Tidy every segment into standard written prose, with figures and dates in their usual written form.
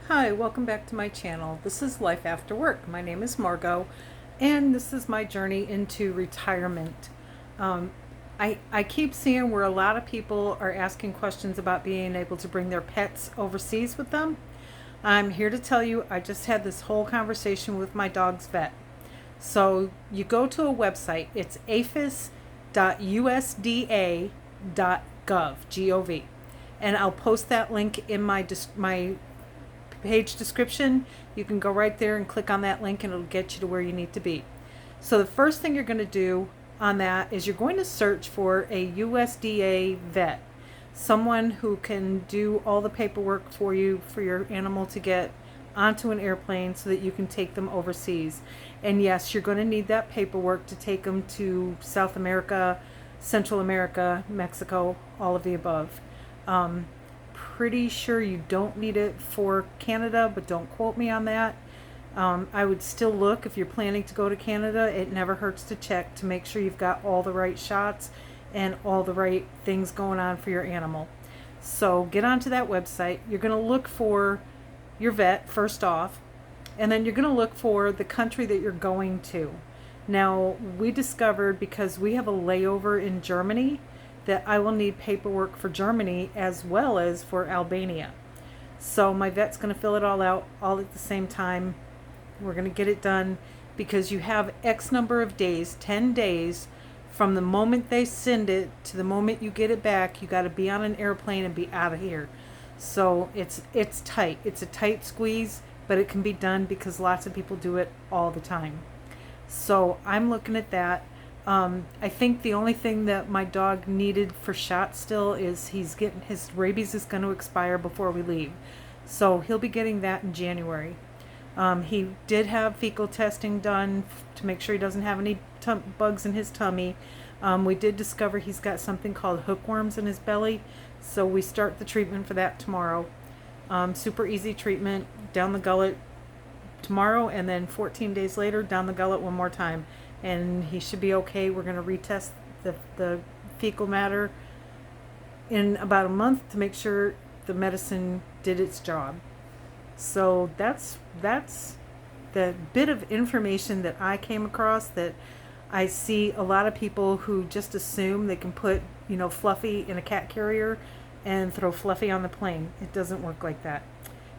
Hi, welcome back to my channel. This is Life After Work. My name is Margot, and this is my journey into retirement. I keep seeing where a lot of people are asking questions about being able to bring their pets overseas with them. I'm here to tell you I just had this whole conversation with my dog's vet. So you go to a website, it's APHIS.USDA.GOV, G-O-V, and I'll post that link in my page description. You can go right there and click on that link and it'll get you to where you need to be. So the first thing you're going to do on that is you're going to search for a USDA vet, someone who can do all the paperwork for you for your animal to get onto an airplane so that you can take them overseas. And yes, you're going to need that paperwork to take them to South America, Central America, Mexico, all of the above. Pretty sure you don't need it for Canada, but don't quote me on that. I would still look if you're planning to go to Canada. It never hurts to check to make sure you've got all the right shots and all the right things going on for your animal. So get onto that website. You're going to look for your vet first off, and then you're going to look for the country that you're going to. Now, we discovered, because we have a layover in Germany, that I will need paperwork for Germany as well as for Albania. So my vet's going to fill it all out all at the same time. We're going to get it done because you have X number of days, 10 days, from the moment they send it to the moment you get it back. You got to be on an airplane and be out of here. So it's tight. It's a tight squeeze, but it can be done because lots of people do it all the time. So I'm looking at that. I think the only thing that my dog needed for shots still is his rabies is going to expire before we leave. So he'll be getting that in January. He did have fecal testing done to make sure he doesn't have any bugs in his tummy. We did discover he's got something called hookworms in his belly. So we start the treatment for that tomorrow. Super easy treatment, down the gullet tomorrow, and then 14 days later down the gullet one more time. And he should be okay. We're going to retest the fecal matter in about a month to make sure the medicine did its job. So that's the bit of information that I came across, that I see a lot of people who just assume they can put, Fluffy in a cat carrier and throw Fluffy on the plane. It doesn't work like that.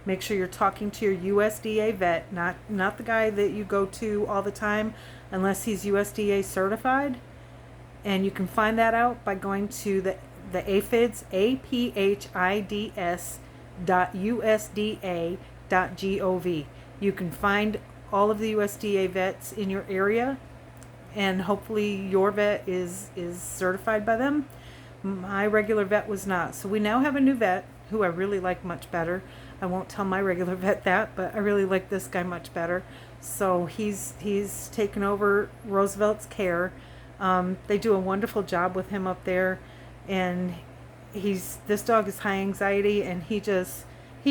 Make sure you're talking to your USDA vet, not the guy that you go to all the time, unless he's USDA certified. And you can find that out by going to the APHIS, APHIS.USDA.GOV. You can find all of the USDA vets in your area, and hopefully your vet is certified by them. My regular vet was not. So we now have a new vet who I really like much better. I won't tell my regular vet that, but I really like this guy much better. So he's taken over Roosevelt's care. They do a wonderful job with him up there, and this dog is high anxiety, and he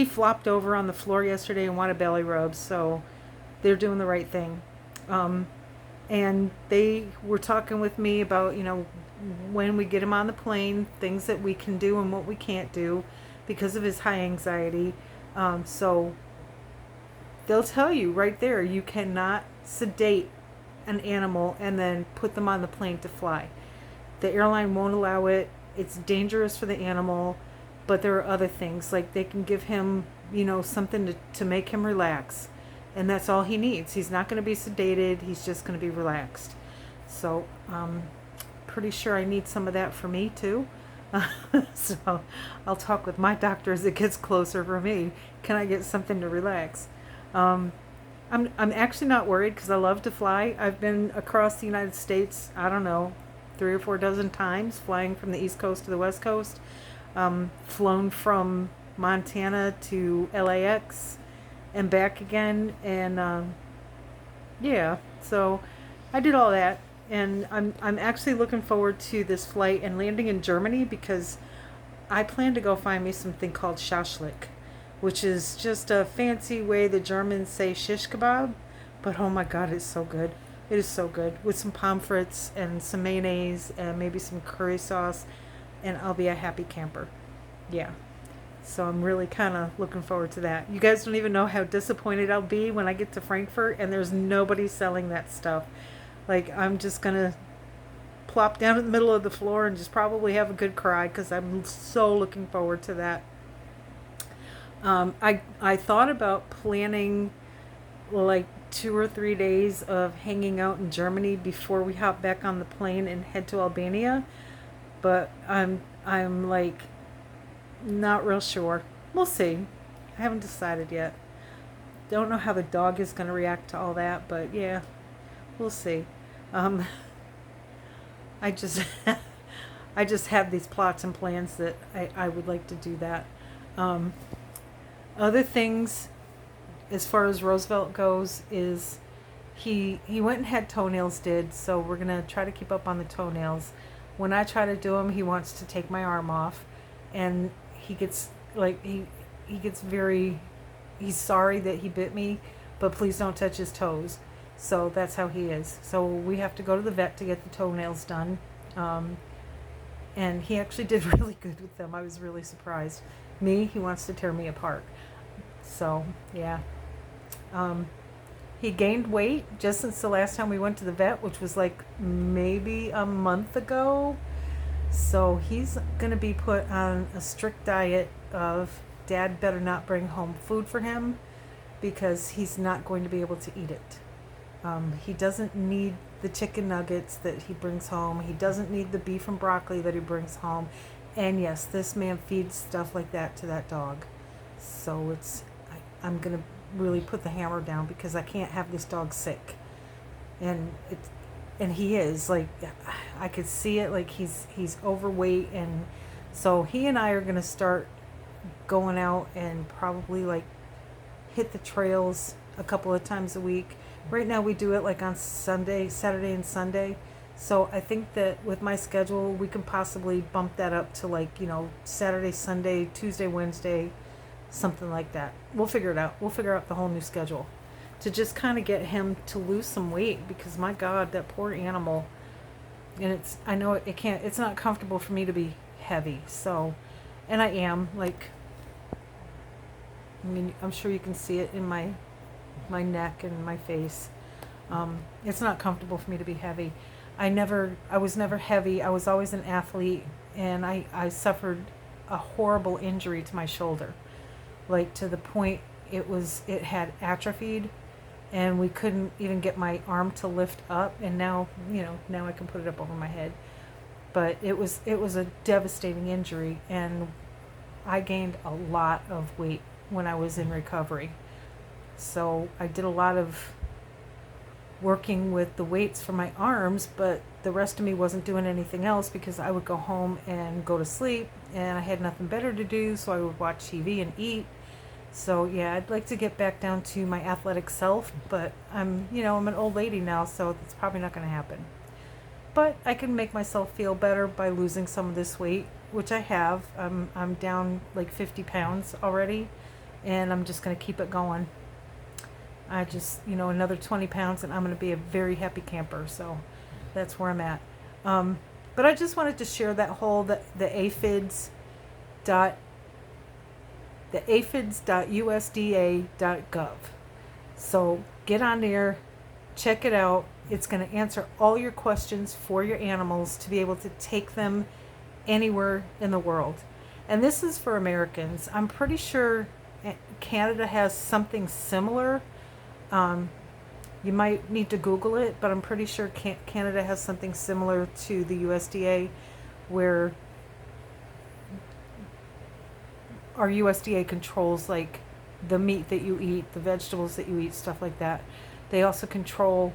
flopped over on the floor yesterday and wanted belly rubs. So they're doing the right thing. And they were talking with me about, when we get him on the plane, things that we can do and what we can't do because of his high anxiety. So they'll tell you right there, you cannot sedate an animal and then put them on the plane to fly. The airline won't allow it. It's dangerous for the animal, but there are other things, like they can give him, something to make him relax. And that's all he needs. He's not going to be sedated. He's just going to be relaxed. So pretty sure I need some of that for me too. So I'll talk with my doctor as it gets closer for me. Can I get something to relax? I'm actually not worried because I love to fly. I've been across the United States, I don't know, 3 or 4 dozen times, flying from the East Coast to the West Coast. Flown from Montana to LAX and back again. And yeah, so I did all that. And I'm actually looking forward to this flight and landing in Germany, because I plan to go find me something called Shashlik, which is just a fancy way the Germans say shish kebab. But oh my God, it's so good. It is so good, with some pommes frites and some mayonnaise and maybe some curry sauce, and I'll be a happy camper. Yeah. So I'm really kind of looking forward to that. You guys don't even know how disappointed I'll be when I get to Frankfurt and there's nobody selling that stuff. Like, I'm just going to plop down in the middle of the floor and just probably have a good cry because I'm so looking forward to that. I thought about planning like 2 or 3 days of hanging out in Germany before we hop back on the plane and head to Albania, but I'm like not real sure. We'll see. I haven't decided yet. Don't know how the dog is going to react to all that, but yeah, we'll see. Um, I just I just have these plots and plans that I would like to do that. Other things as far as Roosevelt goes is he went and had toenails did, so we're going to try to keep up on the toenails. When I try to do them, he wants to take my arm off, and he gets like he gets very, he's sorry that he bit me, but please don't touch his toes. So that's how he is. So we have to go to the vet to get the toenails done. And he actually did really good with them. I was really surprised. Me, he wants to tear me apart. So, yeah. He gained weight just since the last time we went to the vet, which was like maybe a month ago. So he's going to be put on a strict diet of Dad better not bring home food for him because he's not going to be able to eat it. He doesn't need the chicken nuggets that he brings home. He doesn't need the beef and broccoli that he brings home. And yes, this man feeds stuff like that to that dog. So I'm going to really put the hammer down because I can't have this dog sick. And he is like, I could see it, like he's overweight. And so he and I are going to start going out and probably like hit the trails a couple of times a week. Right now we do it like on Saturday and Sunday. So I think that with my schedule, we can possibly bump that up to like, Saturday, Sunday, Tuesday, Wednesday, something like that. We'll figure it out. We'll figure out the whole new schedule to just kind of get him to lose some weight because my God, that poor animal. And I know it's not comfortable for me to be heavy. So, and I am like, I mean, I'm sure you can see it in my neck and my face. It's not comfortable for me to be heavy. I was never heavy. I was always an athlete, and I suffered a horrible injury to my shoulder, like to the point it had atrophied, and we couldn't even get my arm to lift up. And now I can put it up over my head. But it was a devastating injury, and I gained a lot of weight when I was in recovery. So I did a lot of working with the weights for my arms, but the rest of me wasn't doing anything else because I would go home and go to sleep and I had nothing better to do, so I would watch TV and eat. So yeah, I'd like to get back down to my athletic self, but I'm an old lady now, so it's probably not going to happen. But I can make myself feel better by losing some of this weight, which I have. I'm down like 50 pounds already, and I'm just going to keep it going. I just, another 20 pounds and I'm going to be a very happy camper. So that's where I'm at. But I just wanted to share that whole, the APHIS.USDA.GOV. So get on there, check it out. It's going to answer all your questions for your animals to be able to take them anywhere in the world. And this is for Americans. I'm pretty sure Canada has something similar. You might need to Google it, but I'm pretty sure Canada has something similar to the USDA, where our USDA controls like the meat that you eat, the vegetables that you eat, stuff like that. They also control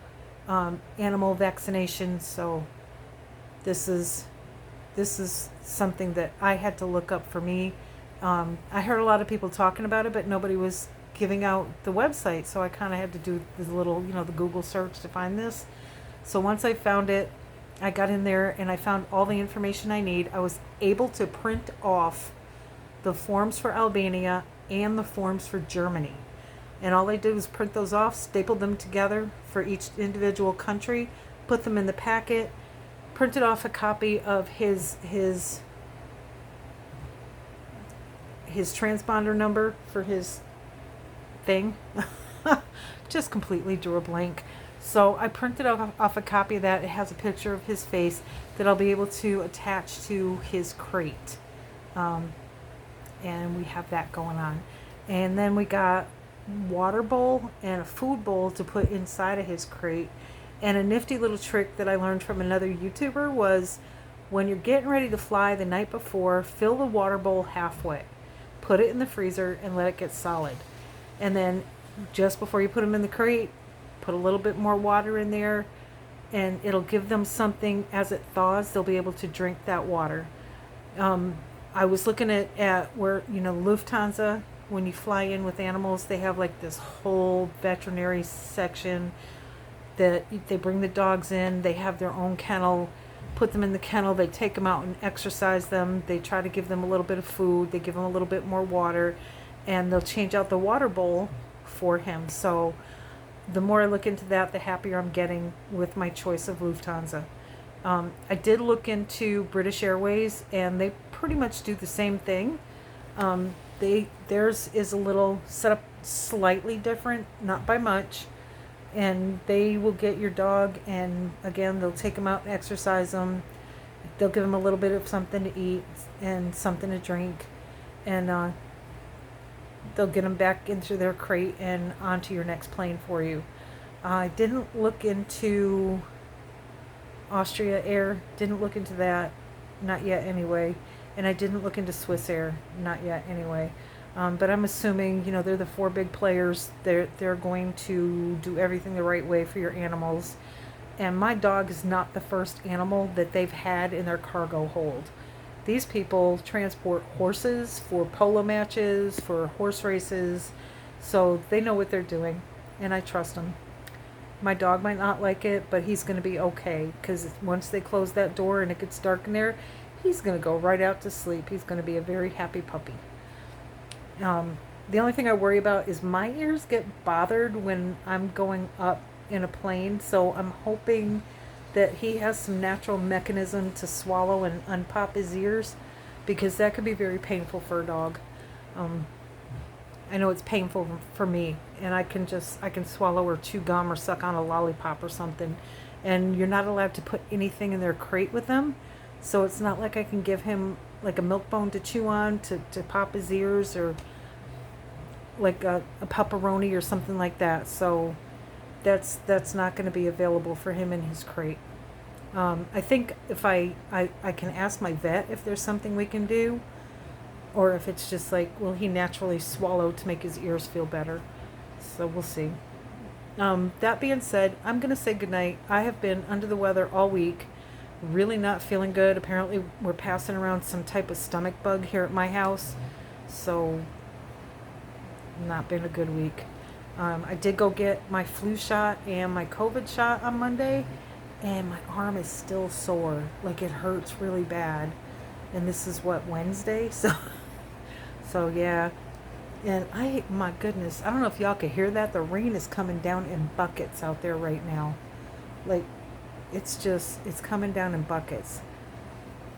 animal vaccinations. So this is something that I had to look up for me. I heard a lot of people talking about it, but nobody was giving out the website, so I kind of had to do the little, the Google search to find this. So once I found it, I got in there and I found all the information I need. I was able to print off the forms for Albania and the forms for Germany. And all I did was print those off, stapled them together for each individual country, put them in the packet, printed off a copy of his his transponder number for his thing. Just completely drew a blank. So I printed off a copy of that. It has a picture of his face that I'll be able to attach to his crate. And we have that going on. And then we got water bowl and a food bowl to put inside of his crate. And a nifty little trick that I learned from another YouTuber was, when you're getting ready to fly the night before, fill the water bowl halfway. Put it in the freezer and let it get solid. And then just before you put them in the crate, put a little bit more water in there, and it'll give them something as it thaws. They'll be able to drink that water. I was looking at where, Lufthansa, when you fly in with animals, they have like this whole veterinary section that they bring the dogs in. They have their own kennel, put them in the kennel. They take them out and exercise them. They try to give them a little bit of food. They give them a little bit more water, and they'll change out the water bowl for him. So the more I look into that, the happier I'm getting with my choice of Lufthansa. I did look into British Airways, and they pretty much do the same thing. Theirs is a little set up slightly different, not by much, and they will get your dog, and again, they'll take them out and exercise them. They'll give them a little bit of something to eat and something to drink, and they'll get them back into their crate and onto your next plane for you. I didn't look into Austria Air, didn't look into that, not yet anyway. And I didn't look into Swiss Air, not yet anyway. But I'm assuming, they're the four big players. They're going to do everything the right way for your animals. And my dog is not the first animal that they've had in their cargo hold. These people transport horses for polo matches, for horse races, so they know what they're doing, and I trust them. My dog might not like it, but he's going to be okay, because once they close that door and it gets dark in there, he's going to go right out to sleep. He's going to be a very happy puppy. The only thing I worry about is my ears get bothered when I'm going up in a plane, so I'm hoping that he has some natural mechanism to swallow and unpop his ears, because that could be very painful for a dog. I know it's painful for me, and I can swallow or chew gum or suck on a lollipop or something, and you're not allowed to put anything in their crate with them, so it's not like I can give him like a milk bone to chew on to pop his ears, or like a pepperoni or something like that. So that's not going to be available for him in his crate. I think if I can ask my vet if there's something we can do, or if it's just like, will he naturally swallow to make his ears feel better? So we'll see. That being said, I'm going to say goodnight. I have been under the weather all week, really not feeling good. Apparently we're passing around some type of stomach bug here at my house, so not been a good week. I did go get my flu shot and my COVID shot on Monday, and my arm is still sore. Like, it hurts really bad. And this is Wednesday? So yeah. And my goodness, I don't know if y'all can hear that. The rain is coming down in buckets out there right now. Like, it's coming down in buckets.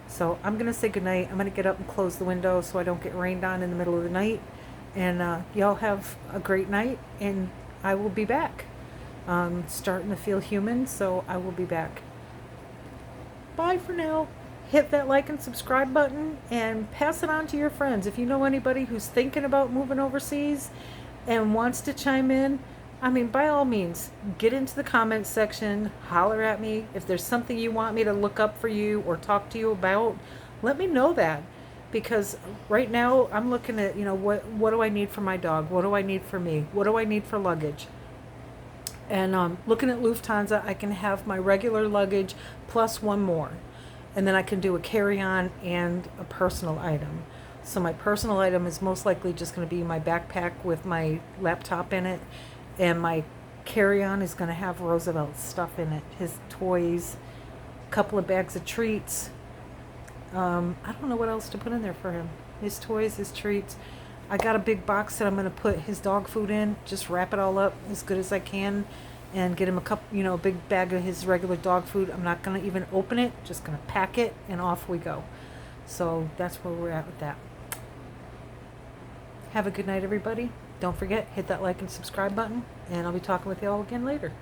So I'm going to say goodnight. I'm going to get up and close the window so I don't get rained on in the middle of the night. And y'all have a great night, and I will be back. Starting to feel human, so I will be back. Bye for now. Hit that like and subscribe button, and pass it on to your friends. If you know anybody who's thinking about moving overseas and wants to chime in, by all means, get into the comments section, holler at me. If there's something you want me to look up for you or talk to you about, let me know that. Because right now I'm looking at, what do I need for my dog? What do I need for me? What do I need for luggage? And looking at Lufthansa, I can have my regular luggage plus one more. And then I can do a carry-on and a personal item. So my personal item is most likely just going to be my backpack with my laptop in it. And my carry-on is going to have Roosevelt's stuff in it. His toys, a couple of bags of treats. I don't know what else to put in there for him. His toys, his treats. I got a big box that I'm going to put his dog food in. Just wrap it all up as good as I can. And get him a big bag of his regular dog food. I'm not going to even open it. Just going to pack it, and off we go. So that's where we're at with that. Have a good night, everybody. Don't forget, hit that like and subscribe button, and I'll be talking with you all again later.